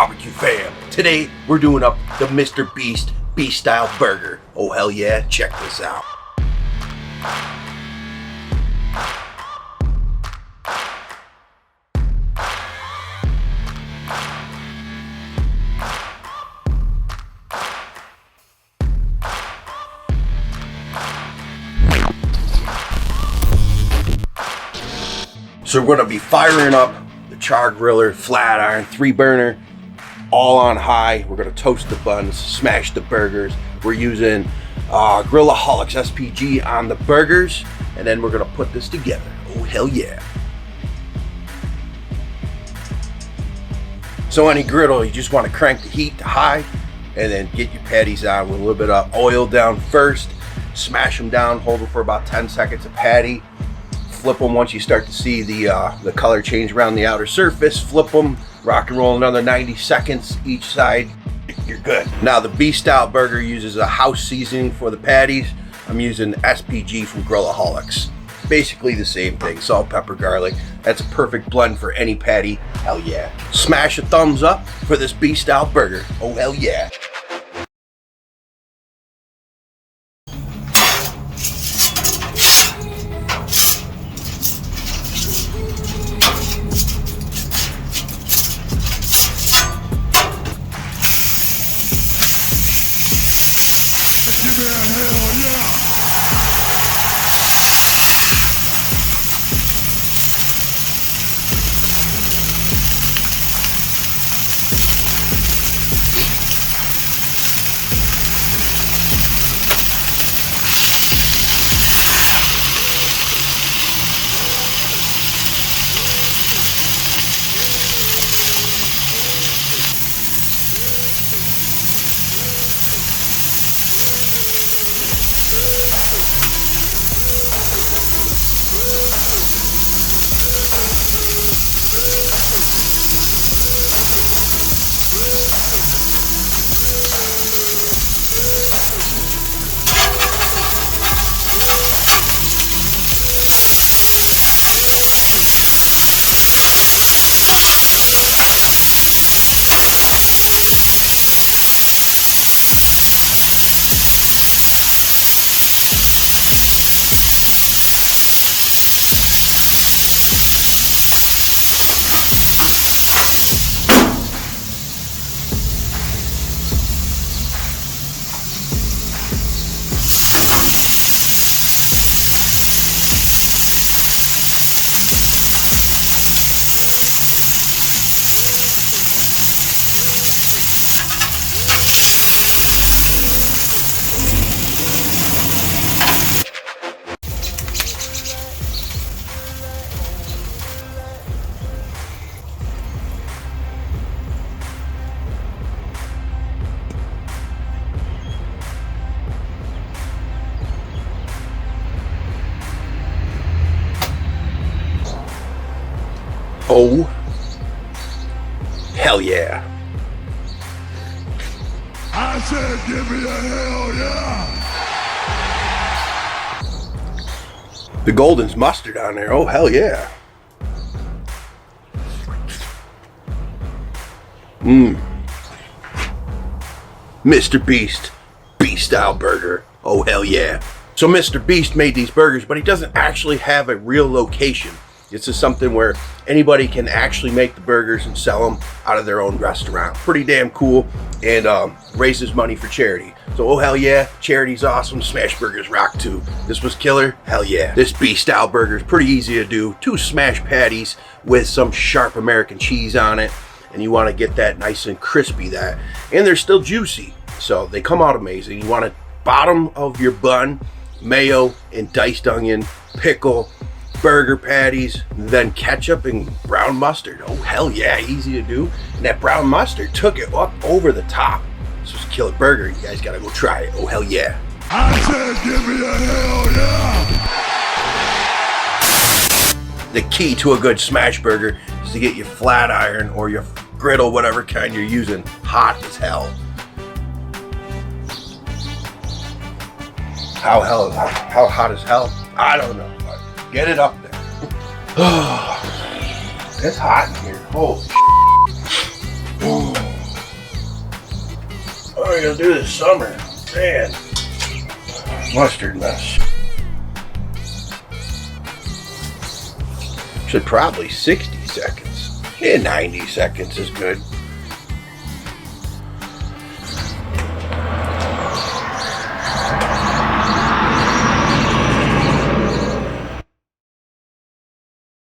barbecue fam? Today we're doing up the Mr. Beast Beast Style Burger. Oh hell yeah, check this out. So we're gonna be firing up the char griller, flat iron, 3-burner, all on high. We're gonna toast the buns, smash the burgers. We're using Grillaholics SPG on the burgers, and then we're gonna put this together. Oh hell yeah. So any griddle, you just wanna crank the heat to high, and then get your patties on with a little bit of oil down first. Smash them down, hold them for about 10 seconds a patty. Flip them once you start to see the color change around the outer surface. Flip them, rock and roll another 90 seconds each side. You're good. Now the Beast Style Burger uses a house seasoning for the patties. I'm using SPG from Grillaholics. Basically the same thing, salt, pepper, garlic. That's a perfect blend for any patty. Hell yeah. Smash a thumbs up for this Beast Style Burger. Oh hell yeah. Oh, hell yeah. I said give me a hell yeah. The golden's mustard on there. Oh, hell yeah. Mr. Beast Beast Style Burger. Oh, hell yeah. So Mr. Beast made these burgers, but he doesn't actually have a real location. It's just something where anybody can actually make the burgers and sell them out of their own restaurant. Pretty damn cool, and raises money for charity. So oh hell yeah, charity's awesome, smash burgers rock too. This was killer, hell yeah. This Beast Style Burger is pretty easy to do. 2 smash patties with some sharp American cheese on it, and you want to get that nice and crispy and they're still juicy, so they come out amazing. You want to bottom of your bun, mayo and diced onion, pickle, burger patties, then ketchup and brown mustard. Oh hell yeah, easy to do. And that brown mustard took it up over the top. This was a killer burger. You guys gotta go try it. Oh hell yeah. I said give me a hell yeah. The key to a good smash burger is to get your flat iron or your griddle, whatever kind you're using, hot as hell. How hot as hell? I don't know. Get it up there. It's hot in here. Holy shit. are we gonna do this summer? Man. Mustard mess. Should probably 60 seconds. Yeah, 90 seconds is good.